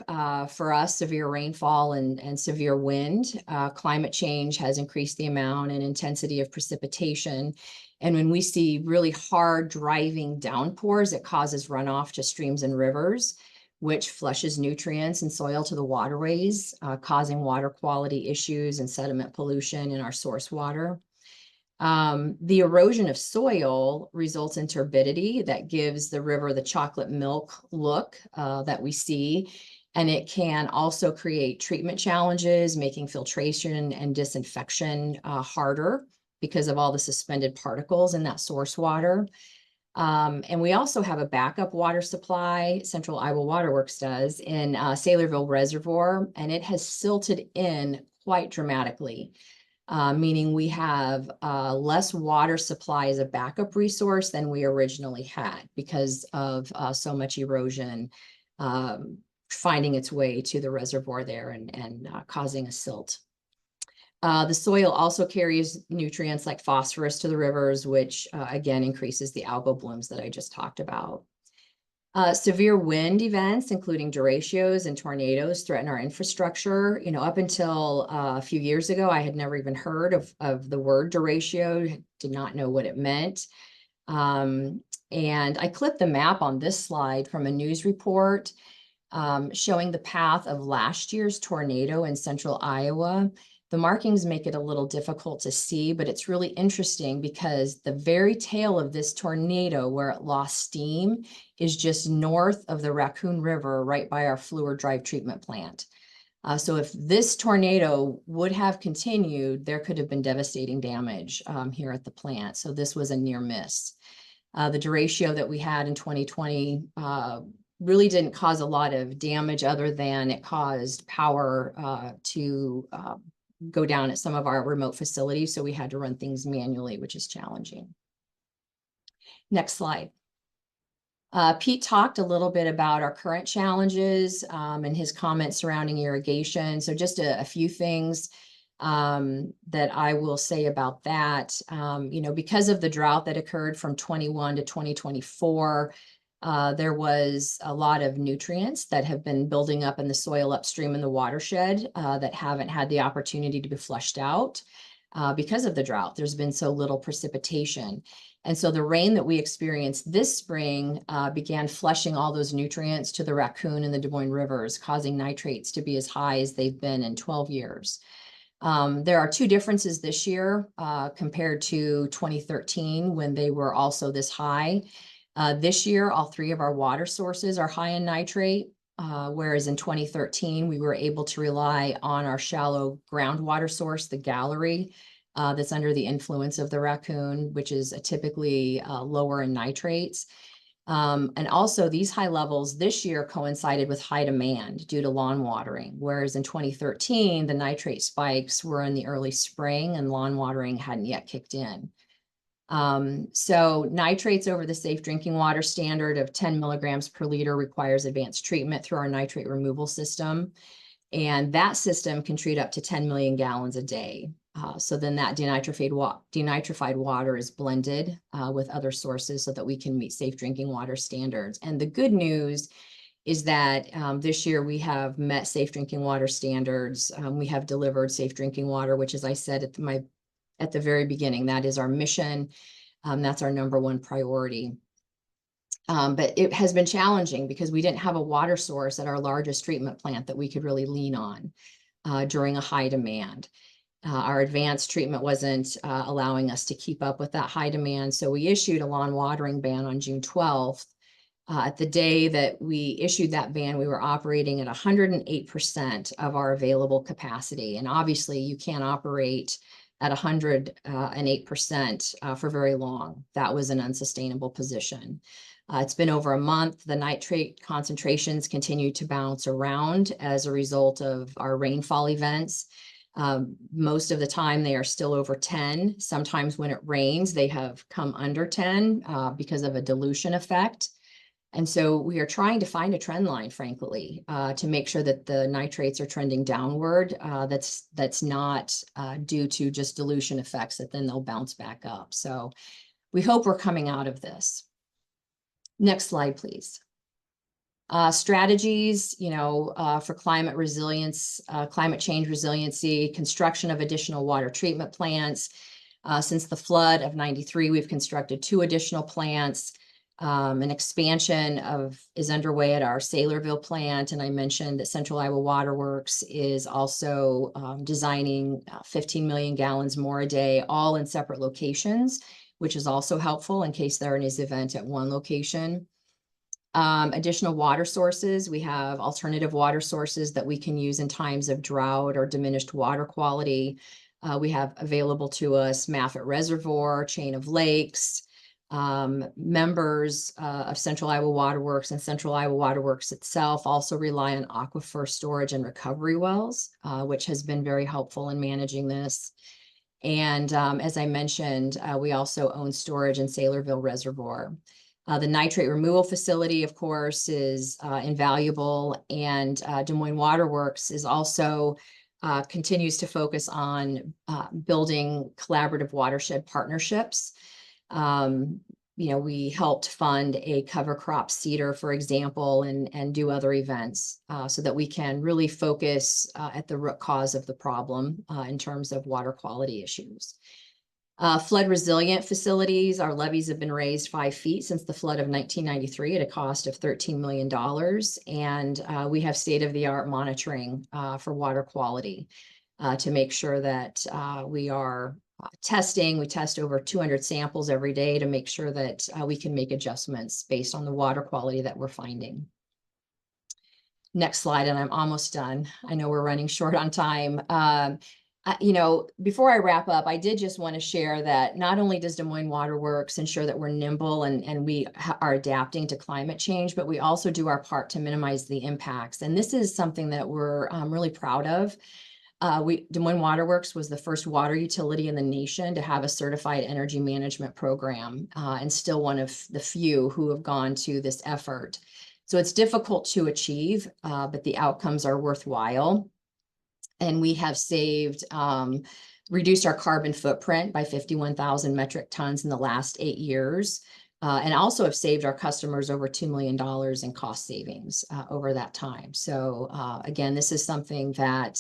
for us, severe rainfall and severe wind. Climate change has increased the amount and intensity of precipitation. And when we see really hard driving downpours, it causes runoff to streams and rivers, which flushes nutrients and soil to the waterways, causing water quality issues and sediment pollution in our source water. The erosion of soil results in turbidity that gives the river the chocolate milk look that we see. And it can also create treatment challenges, making filtration and disinfection harder because of all the suspended particles in that source water. And we also have a backup water supply, Central Iowa Water Works does, in Saylorville Reservoir, and it has silted in quite dramatically. Meaning we have less water supply as a backup resource than we originally had because of so much erosion finding its way to the reservoir there and causing a silt. The soil also carries nutrients like phosphorus to the rivers, which again increases the algal blooms that I just talked about. Severe wind events, including derechos and tornadoes, threaten our infrastructure. Up until a few years ago, I had never even heard of the word derecho, did not know what it meant. And I clipped the map on this slide from a news report showing the path of last year's tornado in central Iowa. The markings make it a little difficult to see, but it's really interesting because the very tail of this tornado where it lost steam is just north of the Raccoon River, right by our Fluor Drive treatment plant. So if this tornado would have continued, there could have been devastating damage here at the plant. So this was a near miss. The derecho that we had in 2020 really didn't cause a lot of damage other than it caused power to go down at some of our remote facilities. So we had to run things manually, which is challenging. Next slide. Pete talked a little bit about our current challenges and his comments surrounding irrigation. So just a few things that I will say about that. Because of the drought that occurred from 21 to 2024, there was a lot of nutrients that have been building up in the soil upstream in the watershed that haven't had the opportunity to be flushed out because of the drought. There's been so little precipitation. And so the rain that we experienced this spring began flushing all those nutrients to the Raccoon and the Des Moines rivers, causing nitrates to be as high as they've been in 12 years. There are two differences this year compared to 2013 when they were also this high. This year, all three of our water sources are high in nitrate, whereas in 2013, we were able to rely on our shallow groundwater source, the gallery, that's under the influence of the Raccoon, which is typically lower in nitrates. And also these high levels this year coincided with high demand due to lawn watering, whereas in 2013, the nitrate spikes were in the early spring and lawn watering hadn't yet kicked in. So nitrates over the safe drinking water standard of 10 milligrams per liter requires advanced treatment through our nitrate removal system. And that system can treat up to 10 million gallons a day. So then that denitrified water is blended with other sources so that we can meet safe drinking water standards. And the good news is that this year we have met safe drinking water standards. We have delivered safe drinking water, which, as I said at the very beginning, that is our mission. That's our number one priority. But it has been challenging because we didn't have a water source at our largest treatment plant that we could really lean on during a high demand. Our advanced treatment wasn't allowing us to keep up with that high demand. So we issued a lawn watering ban on June 12th At the day that we issued that ban, we were operating at 108% of our available capacity. And obviously you can't operate at 108% for very long. That was an unsustainable position. It's been over a month. The nitrate concentrations continue to bounce around as a result of our rainfall events. Most of the time they are still over 10. Sometimes when it rains, they have come under 10 because of a dilution effect. And so we are trying to find a trend line, frankly, to make sure that the nitrates are trending downward. That's not due to just dilution effects that then they'll bounce back up. So we hope we're coming out of this. Next slide, please. Strategies, for climate resilience, climate change resiliency, construction of additional water treatment plants. Since the flood of '93, we've constructed 2 additional plants. An expansion is underway at our Saylorville plant, and I mentioned that Central Iowa Water Works is also designing 15 million gallons more a day, all in separate locations, which is also helpful in case there is an event at one location. Additional water sources. We have alternative water sources that we can use in times of drought or diminished water quality. We have available to us Maffett Reservoir, chain of lakes. Members of Central Iowa Water Works and Central Iowa Water Works itself also rely on aquifer storage and recovery wells, which has been very helpful in managing this. And as I mentioned, we also own storage in Saylorville Reservoir. The nitrate removal facility, of course, is invaluable, and Des Moines Water Works is also continues to focus on building collaborative watershed partnerships. We helped fund a cover crop cedar, for example, and do other events so that we can really focus at the root cause of the problem in terms of water quality issues. Flood resilient facilities, our levees have been raised 5 feet since the flood of 1993 at a cost of $13 million. And we have state-of-the-art monitoring for water quality to make sure that we are testing. We test over 200 samples every day to make sure that we can make adjustments based on the water quality that we're finding. Next slide, and I'm almost done. I know we're running short on time. Before I wrap up, I did just want to share that not only does Des Moines Water Works ensure that we're nimble and we are adapting to climate change, but we also do our part to minimize the impacts. And this is something that we're really proud of. Des Moines Water Works was the first water utility in the nation to have a certified energy management program, and still one of the few who have gone to this effort. So it's difficult to achieve, but the outcomes are worthwhile. And we have reduced our carbon footprint by 51,000 metric tons in the last 8 years, and also have saved our customers over $2 million in cost savings over that time. So again, this is something an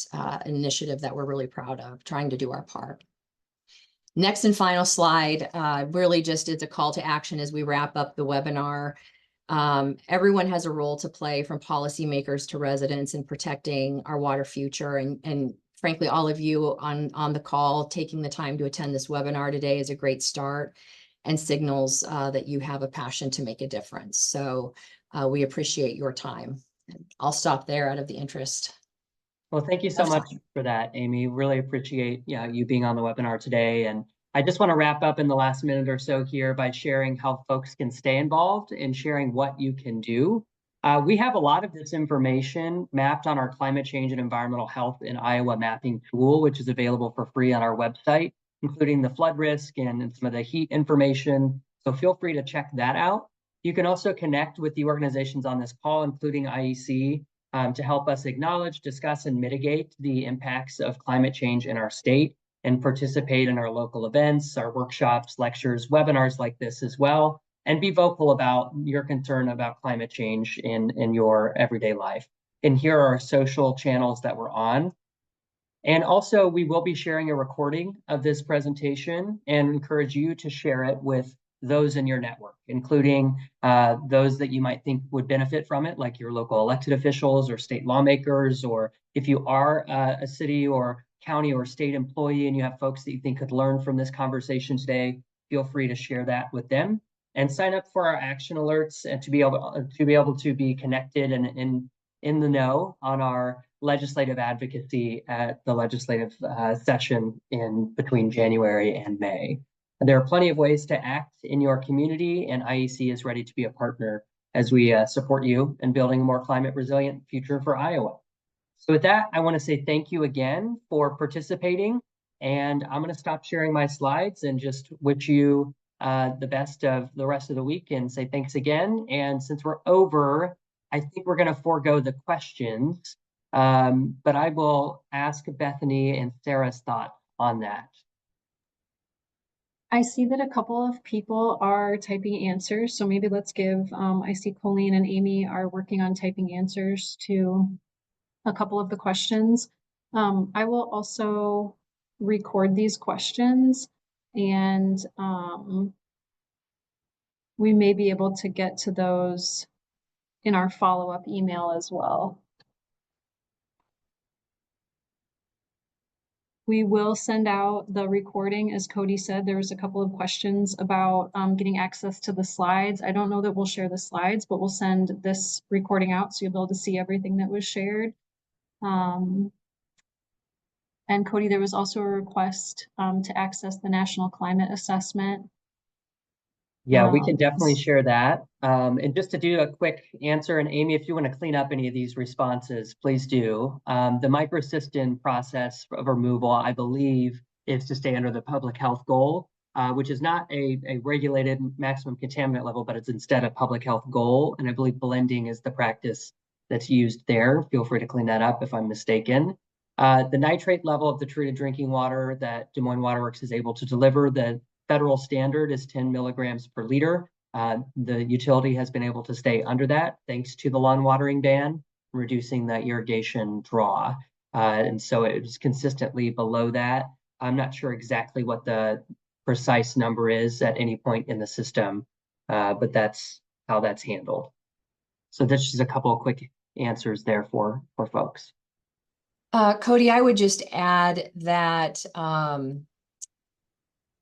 initiative that we're really proud of, trying to do our part. Next and final slide, really just is a call to action as we wrap up the webinar. Everyone has a role to play, from policymakers to residents, in protecting our water future. And frankly, all of you on the call taking the time to attend this webinar today is a great start and signals that you have a passion to make a difference. So we appreciate your time. I'll stop there out of the interest. Well, thank you so much for that, Amy. Really appreciate you being on the webinar today. And I just want to wrap up in the last minute or so here by sharing how folks can stay involved and sharing what you can do. We have a lot of this information mapped on our climate change and environmental health in Iowa mapping tool, which is available for free on our website, including the flood risk and some of the heat information. So feel free to check that out. You can also connect with the organizations on this call, including IEC, to help us acknowledge, discuss, and mitigate the impacts of climate change in our state, and participate in our local events, our workshops, lectures, webinars like this as well, and be vocal about your concern about climate change in your everyday life. And here are our social channels that we're on. And also, we will be sharing a recording of this presentation and encourage you to share it with those in your network, including those that you might think would benefit from it, like your local elected officials or state lawmakers, or if you are a city or county or state employee and you have folks that you think could learn from this conversation today, feel free to share that with them. and sign up for our action alerts and to be able to be connected and in the know on our legislative advocacy at the legislative session in between January and May. There are plenty of ways to act in your community, and IEC is ready to be a partner as we support you in building a more climate resilient future for Iowa. So with that, I want to say thank you again for participating, and I'm going to stop sharing my slides and just wish you the best of the rest of the week and say thanks again. And since we're over, I think we're going to forego the questions, but I will ask Bethany and Sarah's thought on that. I see that a couple of people are typing answers, so maybe let's give, I see Colleen and Amy are working on typing answers to a couple of the questions. I will also record these questions, and we may be able to get to those in our follow-up email as well. We will send out the recording. As Cody said, there was a couple of questions about getting access to the slides. I don't know that we'll share the slides, but we'll send this recording out so you'll be able to see everything that was shared. And Cody, there was also a request to access the National Climate Assessment. Yeah, we can definitely share that. And just to do a quick answer, and Amy, if you want to clean up any of these responses, please do. The microcystin process of removal, I believe, is to stay under the public health goal, which is not a regulated maximum contaminant level, but it's instead a public health goal. And I believe blending is the practice that's used there. Feel free to clean that up if I'm mistaken. The nitrate level of the treated drinking water that Des Moines Water Works is able to deliver, the federal standard is 10 milligrams per liter. The utility has been able to stay under that thanks to the lawn watering ban, reducing the irrigation draw. And so it was consistently below that. I'm not sure exactly what the precise number is at any point in the system, but that's how that's handled. So that's just a couple of quick answers there for folks. Cody, I would just add that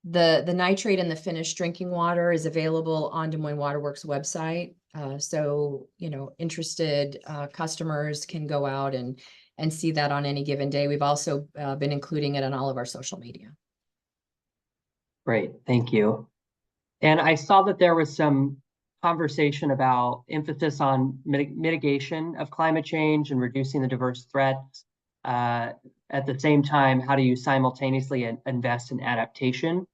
the nitrate in the finished drinking water is available on Des Moines Water Works website. So, you know, interested customers can go out and see that on any given day. We've also been including it on all of our social media. Great, thank you. And I saw that there was some conversation about emphasis on mitigation of climate change and reducing the diverse threats. At the same time, how do you simultaneously invest in adaptation?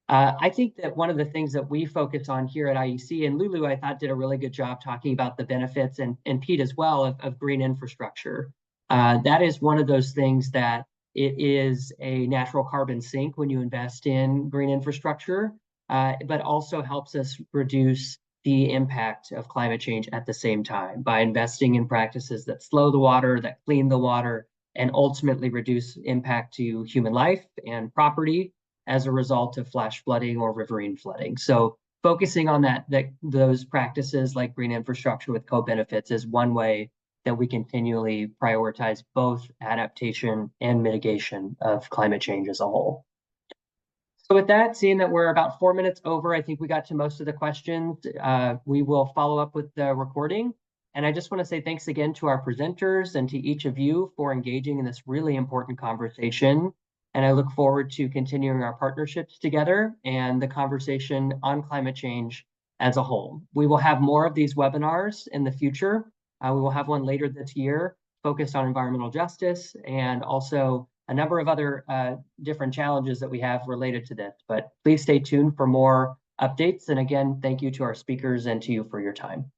I think that one of the things that we focus on here at IEC, and Lulu, I thought, did a really good job talking about the benefits, and Pete as well, of green infrastructure. That is one of those things that it is a natural carbon sink when you invest in green infrastructure, but also helps us reduce the impact of climate change at the same time by investing in practices that slow the water, that clean the water, and ultimately reduce impact to human life and property as a result of flash flooding or riverine flooding. So focusing on those practices like green infrastructure with co-benefits is one way that we continually prioritize both adaptation and mitigation of climate change as a whole. So with that, seeing that we're about 4 minutes over, I think we got to most of the questions. We will follow up with the recording. And I just want to say thanks again to our presenters and to each of you for engaging in this really important conversation. And I look forward to continuing our partnerships together and the conversation on climate change as a whole. We will have more of these webinars in the future. We will have one later this year focused on environmental justice and also a number of other different challenges that we have related to this. But please stay tuned for more updates. And again, thank you to our speakers and to you for your time.